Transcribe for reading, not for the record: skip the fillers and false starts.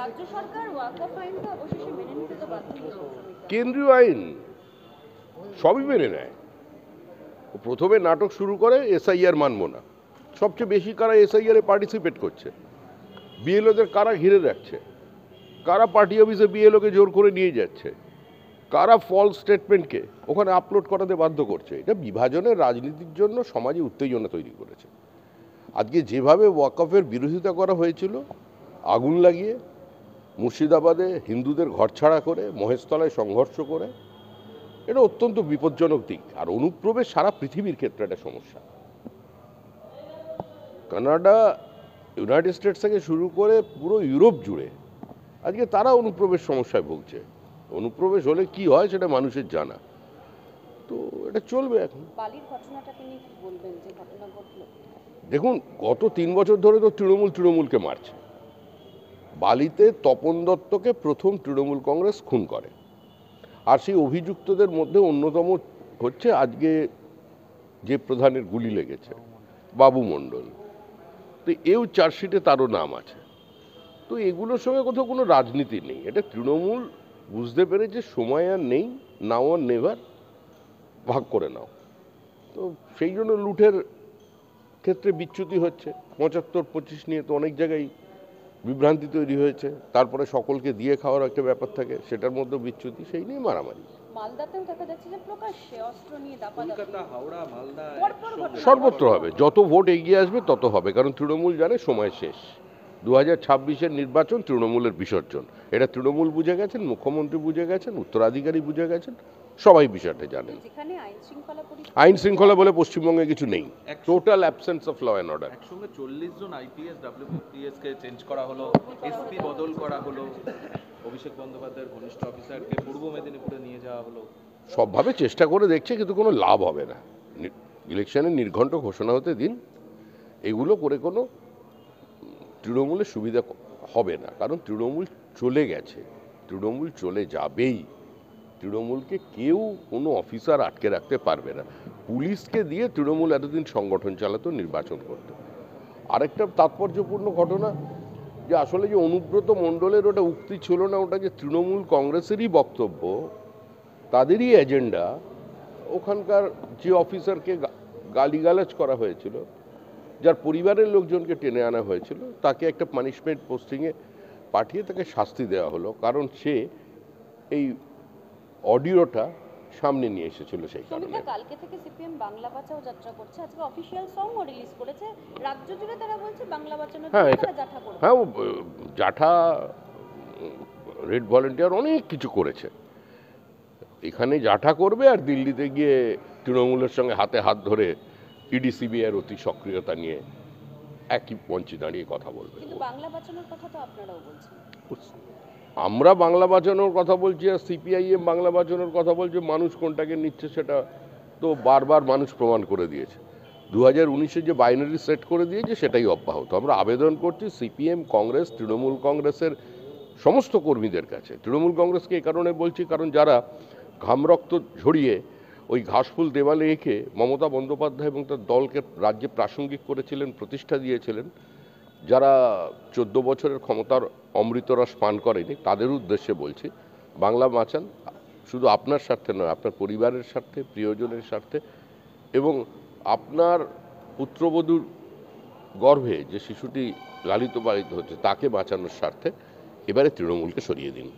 রাজ্য সরকার ওয়াকফ আইনকে অবশেষে মেনে নিতে তো বাধ্য হলো। কেন্দ্রীয় আইন সবই মেনে নেয়। প্রথমে নাটক শুরু করে এসআইআর মানব না। সবচেয়ে বেশি কারা এসআইআর এ পার্টিসিপেট করছে, বিএলওদের কারা ঘিরে রাখছে, কারা পার্টি অফিসে বিএলওকে জোর করে নিয়ে যাচ্ছে, কারা ফলস স্টেটমেন্টকে ওখানে আপলোড করাতে বাধ্য করছে। এটা বিভাজনের রাজনীতির জন্য সমাজে উত্তেজনা তৈরি করেছে। আজকে যেভাবে ওয়াকফের বিরোধিতা করা হয়েছিল আগুন লাগিয়ে, মুর্শিদাবাদে হিন্দুদের ঘরছাড়া করে, মহেশতলায় সংঘর্ষ করে, এটা অত্যন্ত বিপজ্জনক দিক। আর অনুপ্রবেশ সারা পৃথিবীর ক্ষেত্রে একটা সমস্যা। কানাডা, ইউনাইটেড স্টেটস থেকে শুরু করে পুরো ইউরোপ জুড়ে আজকে তারা অনুপ্রবেশ সমস্যায় ভুগছে। অনুপ্রবেশ হলে কি হয় সেটা মানুষের জানা, তো এটা চলবে। এখন বালির ঘটনাটাকে নিয়ে কি বলবেন, যে ঘটনা ঘটলো? দেখুন, গত 3 বছর ধরে তো তৃণমূলকে মারছে। বালিতে তপন দত্তকে প্রথম তৃণমূল কংগ্রেস খুন করে, আর সেই অভিযুক্তদের মধ্যে অন্যতম হচ্ছে আজকে যে প্রধানের গুলি লেগেছে বাবু মণ্ডল। তো এও চার্জশিটে তারও নাম আছে। তো এগুলোর সঙ্গে কোথাও কোনো রাজনীতি নেই। এটা তৃণমূল বুঝতে পেরেছে সময় আর নেই, নাও আর নেভার, ভাগ করে নাও। তো সেই জন্য লুঠের ক্ষেত্রে বিচ্যুতি হচ্ছে। 75-25 নিয়ে তো অনেক জায়গায় বিভ্রান্তি তৈরি হয়েছে। তারপরে সকলকে দিয়ে খাওয়ার একটা ব্যাপার থাকে, সেটার মধ্যে বিচ্যুতি, সেই নিয়ে মারামারি। মালদাতেও দেখা যাচ্ছে যে প্রকাশ্যে অস্ত্র নিয়ে কলকাতা, হাওড়া, মালদা সর্বত্র হবে। যত ভোট এগিয়ে আসবে তত হবে, কারণ তৃণমূল জানে সময় শেষ। 2026-এর নির্বাচন তৃণমূলের বিসর্জন। এটা তৃণমূল বুঝে গেছেন, মুখ্যমন্ত্রী বুঝে গেছেন, উত্তরাধিকারী বুঝে গেছেন, সবাই বিষয়টা জানেন। যেখানে আইন শৃঙ্খলা বলে পশ্চিমবঙ্গে কিছু নেই। Total absence of law and order. একসঙ্গে 40 জন আইপিএস ডব্লিউপিএস কে চেঞ্জ করা হলো, এসপি বদল করা হলো, অভিষেক বন্দ্যোপাধ্যায়ের ঘনিষ্ঠ অফিসারকে পূর্ব মেদিনীপুরে নিয়ে যাওয়া হলো। সবভাবে চেষ্টা করে দেখছে, কিন্তু কোনো লাভ হবে না। ইলেকশনের নির্ঘণ্ট ঘোষণা হতে দিন। এগুলো করে কোনো তৃণমূলের সুবিধা হবে না, কারণ তৃণমূল চলে গেছে, তৃণমূল চলে যাবেই। তৃণমূলকে কেউ কোনো অফিসার আটকে রাখতে পারবে না। পুলিশকে দিয়ে তৃণমূল এতদিন সংগঠন চালাতো, নির্বাচন করত। আরেকটা তাৎপর্যপূর্ণ ঘটনা, যে আসলে যে অনুব্রত মণ্ডলের ওটা উক্তি ছিল না, ওটা যে তৃণমূল কংগ্রেসেরই বক্তব্য, তাদেরই এজেন্ডা। ওখানকার যে অফিসারকে গালিগালাজ করা হয়েছিল, যার পরিবারের লোকজনকে টেনে আনা হয়েছিল, তাকে একটা পানিশমেন্ট পোস্টিংয়ে পাঠিয়ে তাকে শাস্তি দেওয়া হলো, কারণ সে এই অডিওটা সামনে নিয়ে এসেছিল। সেই কারণে কালকে থেকে সিপিএম বাংলা বাঁচাও যাত্রা করছে, আজকে অফিশিয়াল সংও রিলিজ করেছে। রাজ্য জুড়ে তারা বলছে বাংলা বাঁচানোর জন্য তারা জাঠা করবে। হ্যাঁ, জাঠা, রেড ভলেন্টিয়ার অনেক কিছু করেছে। এখানে জাঠা করবে, আর দিল্লিতে গিয়ে তৃণমূলের সঙ্গে হাতে হাত ধরে ইডি সিবিআইয়ের অতি সক্রিয়তা নিয়ে একই মঞ্চে দাঁড়িয়ে কথা বলবে। কিন্তু বাংলা বাঁচানোর কথা তো আপনারাও বলছেন। আমরা বাংলা বাঁচানোর কথা বলছি, আর সিপিআইএম বাংলা বাঁচানোর কথা বলছে। মানুষ কোনটাকে নিচ্ছে সেটা তো বারবার মানুষ প্রমাণ করে দিয়েছে। 2019-এ যে বাইনারি সেট করে দিয়েছে সেটাই অব্যাহত। আমরা আবেদন করছি সিপিএম, কংগ্রেস, তৃণমূল কংগ্রেসের সমস্ত কর্মীদের কাছে। তৃণমূল কংগ্রেসকে এই কারণে বলছি, কারণ যারা ঘামরক্ত ঝরিয়ে ওই ঘাসফুল দেওয়ালে এঁকে মমতা বন্দ্যোপাধ্যায় এবং তার দলকে রাজ্যে প্রাসঙ্গিক করেছিলেন, প্রতিষ্ঠা দিয়েছিলেন, যারা 14 বছরের ক্ষমতার অমৃতরস পান করেনি, তাদের উদ্দেশ্যে বলছি, বাংলা বাঁচান। শুধু আপনার স্বার্থে নয়, আপনার পরিবারের স্বার্থে, প্রিয়জনের স্বার্থে, এবং আপনার পুত্রবধূর গর্ভে যে শিশুটি লালিত পালিত হচ্ছে তাকে বাঁচানোর স্বার্থে এবারে তৃণমূলকে সরিয়ে দিন।